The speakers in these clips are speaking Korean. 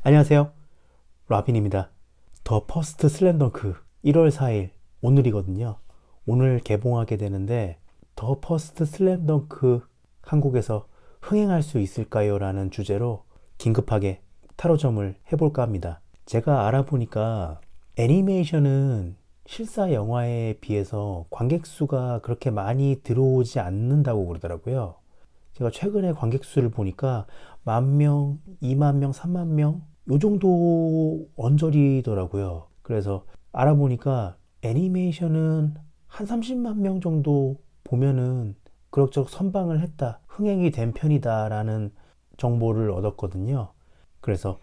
안녕하세요. 라빈입니다. 더 퍼스트 슬램덩크 1월 4일 오늘이거든요. 오늘 개봉하게 되는데 더 퍼스트 슬램덩크 한국에서 흥행할 수 있을까요? 라는 주제로 긴급하게 타로점을 해볼까 합니다. 제가 알아보니까 애니메이션은 실사 영화에 비해서 관객 수가 그렇게 많이 들어오지 않는다고 그러더라고요. 제가 최근에 관객 수를 보니까 10,000명, 20,000명, 30,000명 요 정도 언저리더라고요. 그래서 알아보니까 애니메이션은 한 30만 명 정도 보면은 그럭저럭 선방을 했다, 흥행이 된 편이다라는 정보를 얻었거든요. 그래서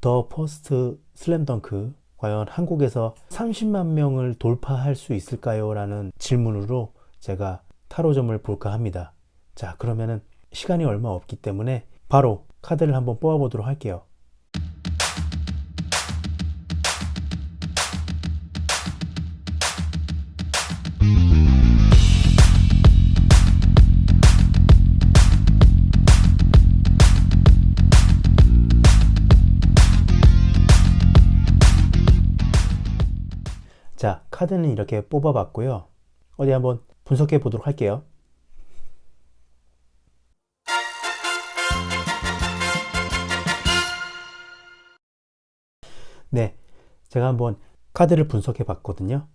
더 퍼스트 슬램덩크 과연 한국에서 30만 명을 돌파할 수 있을까요? 라는 질문으로 제가 타로점을 볼까 합니다. 자, 그러면은 시간이 얼마 없기 때문에 바로 카드를 한번 뽑아보도록 할게요. 자, 카드는 이렇게 뽑아봤고요. 어디 한번 분석해 보도록 할게요. 네, 제가 한번 카드를 분석해 봤거든요.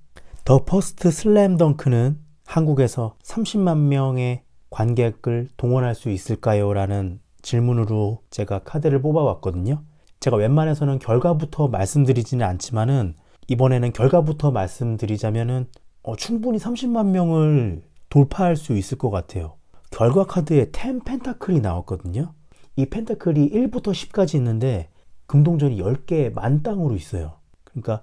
더 퍼스트 슬램덩크는 한국에서 30만 명의 관객을 동원할 수 있을까요? 라는 질문으로 제가 카드를 뽑아봤거든요. 제가 웬만해서는 결과부터 말씀드리지는 않지만은 이번에는 결과부터 말씀드리자면은 충분히 30만 명을 돌파할 수 있을 것 같아요. 결과 카드에 10 펜타클이 나왔거든요. 이 펜타클이 1부터 10까지 있는데 금동전이 10개 만땅으로 있어요. 그러니까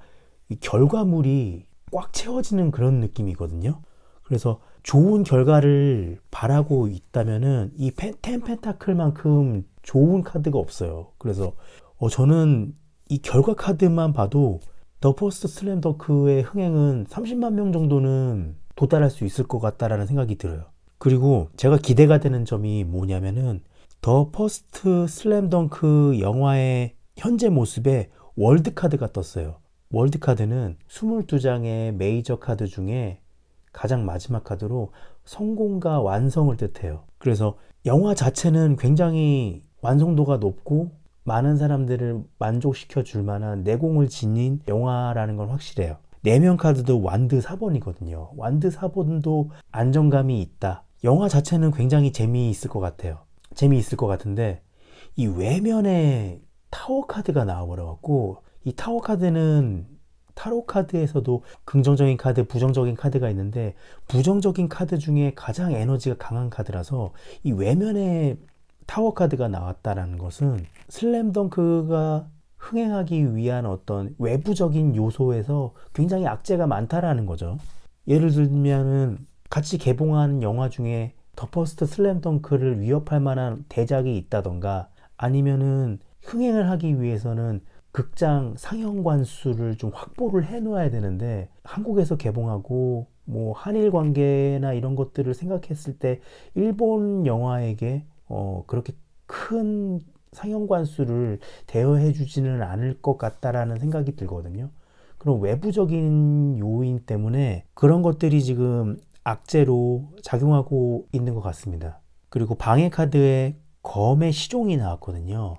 이 결과물이 꽉 채워지는 그런 느낌이거든요. 그래서 좋은 결과를 바라고 있다면은 이 10 펜타클만큼 좋은 카드가 없어요. 그래서 저는 이 결과 카드만 봐도 더 퍼스트 슬램덩크의 흥행은 30만 명 정도는 도달할 수 있을 것 같다라는 생각이 들어요. 그리고 제가 기대가 되는 점이 뭐냐면은 더 퍼스트 슬램덩크 영화의 현재 모습에 월드 카드가 떴어요. 월드 카드는 22장의 메이저 카드 중에 가장 마지막 카드로 성공과 완성을 뜻해요. 그래서 영화 자체는 굉장히 완성도가 높고 많은 사람들을 만족시켜 줄 만한 내공을 지닌 영화라는 건 확실해요. 내면 카드도 완드 4번이거든요. 완드 4번도 안정감이 있다. 영화 자체는 굉장히 재미있을 것 같아요. 재미있을 것 같은데 이 외면에 타워 카드가 나와버려갖고 이 타워 카드는 타로 카드에서도 긍정적인 카드, 부정적인 카드가 있는데 부정적인 카드 중에 가장 에너지가 강한 카드라서 이 외면에 타워 카드가 나왔다라는 것은 슬램덩크가 흥행하기 위한 어떤 외부적인 요소에서 굉장히 악재가 많다라는 거죠. 예를 들면은 같이 개봉한 영화 중에 더 퍼스트 슬램덩크를 위협할 만한 대작이 있다던가 아니면은 흥행을 하기 위해서는 극장 상영관 수를 좀 확보를 해 놓아야 되는데 한국에서 개봉하고 뭐 한일 관계나 이런 것들을 생각했을 때 일본 영화에게 그렇게 큰 상영관 수를 대여해 주지는 않을 것 같다라는 생각이 들거든요. 그럼 외부적인 요인 때문에 그런 것들이 지금 악재로 작용하고 있는 것 같습니다. 그리고 방해 카드에 검의 시종이 나왔거든요.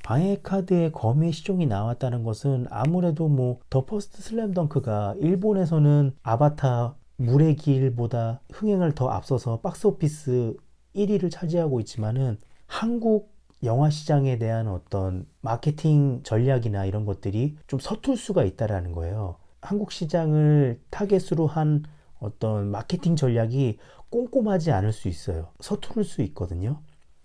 방해 카드에 검의 시종이 나왔다는 것은 아무래도 뭐 더 퍼스트 슬램덩크가 일본에서는 아바타 물의 길보다 흥행을 더 앞서서 박스오피스 1위를 차지하고 있지만은 한국 영화 시장에 대한 어떤 마케팅 전략이나 이런 것들이 좀 서툴 수가 있다라는 거예요. 한국 시장을 타겟으로 한 어떤 마케팅 전략이 꼼꼼하지 않을 수 있어요. 서투를 수 있거든요.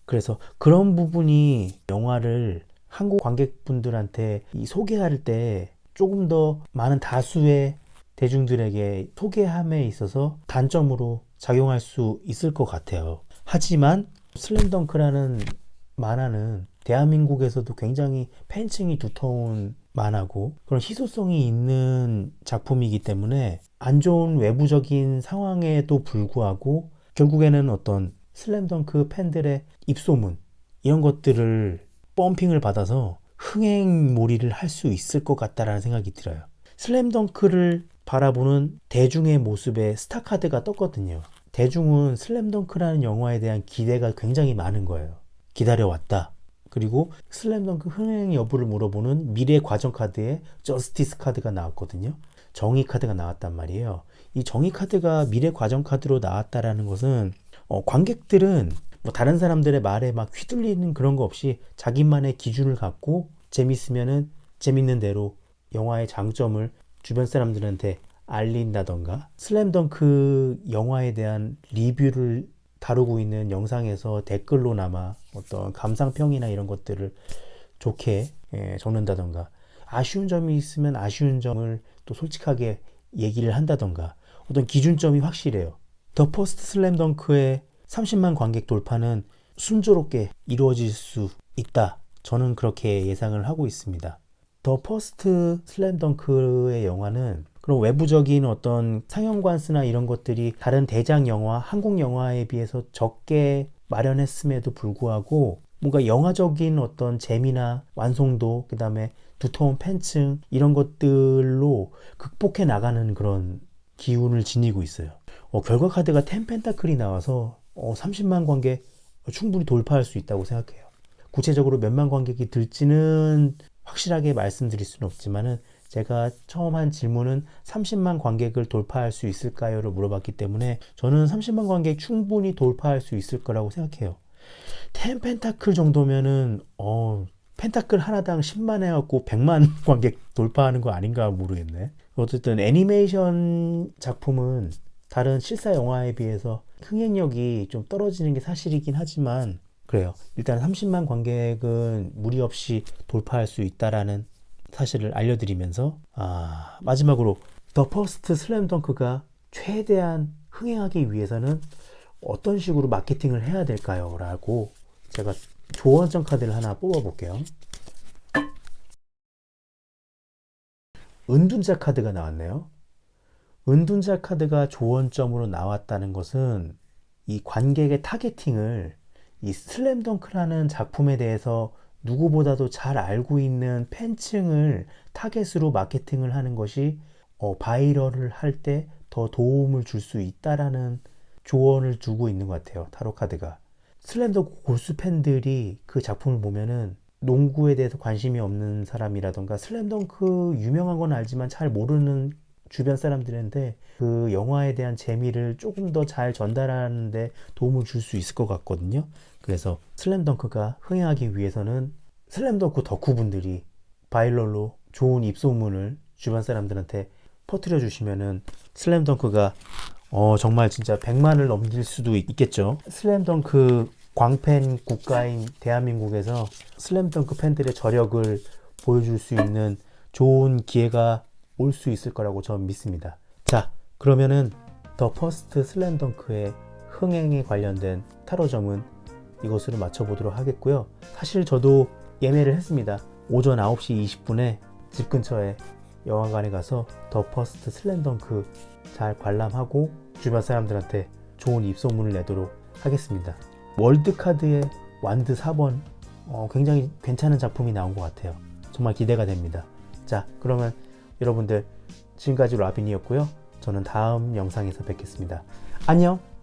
그래서 그런 부분이 영화를 한국 관객분들한테 소개할 때 조금 더 많은 다수의 대중들에게 소개함에 있어서 단점으로 작용할 수 있을 것 같아요. 하지만 슬램덩크라는 만화는 대한민국에서도 굉장히 팬층이 두터운 만화고 그런 희소성이 있는 작품이기 때문에 안 좋은 외부적인 상황에도 불구하고 결국에는 어떤 슬램덩크 팬들의 입소문 이런 것들을 펌핑을 받아서 흥행몰이를 할 수 있을 것 같다라는 생각이 들어요. 슬램덩크를 바라보는 대중의 모습에 스타카드가 떴거든요. 대중은 슬램덩크라는 영화에 대한 기대가 굉장히 많은 거예요. 기다려왔다. 그리고 슬램덩크 흥행 여부를 물어보는 미래 과정 카드에 저스티스 카드가 나왔거든요. 정의 카드가 나왔단 말이에요. 이 정의 카드가 미래 과정 카드로 나왔다라는 것은 관객들은 뭐 다른 사람들의 말에 막 휘둘리는 그런 거 없이 자기만의 기준을 갖고 재밌으면은 재밌는 대로 영화의 장점을 주변 사람들한테 알린다던가, 슬램덩크 영화에 대한 리뷰를 다루고 있는 영상에서 댓글로나마 어떤 감상평이나 이런 것들을 좋게 적는다던가, 아쉬운 점이 있으면 아쉬운 점을 또 솔직하게 얘기를 한다던가, 어떤 기준점이 확실해요. 더 퍼스트 슬램덩크의 30만 관객 돌파는 순조롭게 이루어질 수 있다. 저는 그렇게 예상을 하고 있습니다. 더 퍼스트 슬램덩크의 영화는 그런 외부적인 어떤 상영관수나 이런 것들이 다른 대작 영화, 한국 영화에 비해서 적게 마련했음에도 불구하고 뭔가 영화적인 어떤 재미나 완성도, 그 다음에 두터운 팬층 이런 것들로 극복해 나가는 그런 기운을 지니고 있어요. 결과 카드가 10 펜타클이 나와서 30만 관객 충분히 돌파할 수 있다고 생각해요. 구체적으로 몇만 관객이 들지는 확실하게 말씀드릴 수는 없지만은, 제가 처음 한 질문은 30만 관객을 돌파할 수 있을까요를 물어봤기 때문에 저는 30만 관객 충분히 돌파할 수 있을 거라고 생각해요. 10 펜타클 정도면은 펜타클 하나당 10만 해갖고 100만 관객 돌파하는 거 아닌가 모르겠네. 어쨌든 애니메이션 작품은 다른 실사 영화에 비해서 흥행력이 좀 떨어지는 게 사실이긴 하지만, 그래요. 일단 30만 관객은 무리 없이 돌파할 수 있다라는 사실을 알려드리면서, 마지막으로 더 퍼스트 슬램덩크가 최대한 흥행하기 위해서는 어떤 식으로 마케팅을 해야 될까요? 라고 제가 조언점 카드를 하나 뽑아볼게요. 은둔자 카드가 나왔네요. 은둔자 카드가 조언점으로 나왔다는 것은 이 관객의 타겟팅을 이 슬램덩크라는 작품에 대해서 누구보다도 잘 알고 있는 팬층을 타겟으로 마케팅을 하는 것이 바이럴을 할 때 더 도움을 줄 수 있다라는 조언을 주고 있는 것 같아요. 타로 카드가. 슬램덩크 골수 팬들이 그 작품을 보면은 농구에 대해서 관심이 없는 사람이라던가, 슬램덩크 유명한 건 알지만 잘 모르는 주변 사람들한테 그 영화에 대한 재미를 조금 더 잘 전달하는데 도움을 줄 수 있을 것 같거든요. 그래서 슬램덩크가 흥행하기 위해서는 슬램덩크 덕후분들이 바이럴로 좋은 입소문을 주변 사람들한테 퍼뜨려 주시면은 슬램덩크가 정말 진짜 100만을 넘길 수도 있겠죠. 슬램덩크 광팬 국가인 대한민국에서 슬램덩크 팬들의 저력을 보여줄 수 있는 좋은 기회가 올 수 있을 거라고 저는 믿습니다. 자, 그러면은 더 퍼스트 슬램덩크의 흥행에 관련된 타로점은 이것으로 맞춰보도록 하겠고요. 사실 저도 예매를 했습니다. 오전 9시 20분에 집 근처에 영화관에 가서 더 퍼스트 슬램덩크 잘 관람하고 주변 사람들한테 좋은 입소문을 내도록 하겠습니다. 월드카드의 완드 4번 굉장히 괜찮은 작품이 나온 것 같아요. 정말 기대가 됩니다. 자, 그러면 여러분들 지금까지 라빈이었고요. 저는 다음 영상에서 뵙겠습니다. 안녕!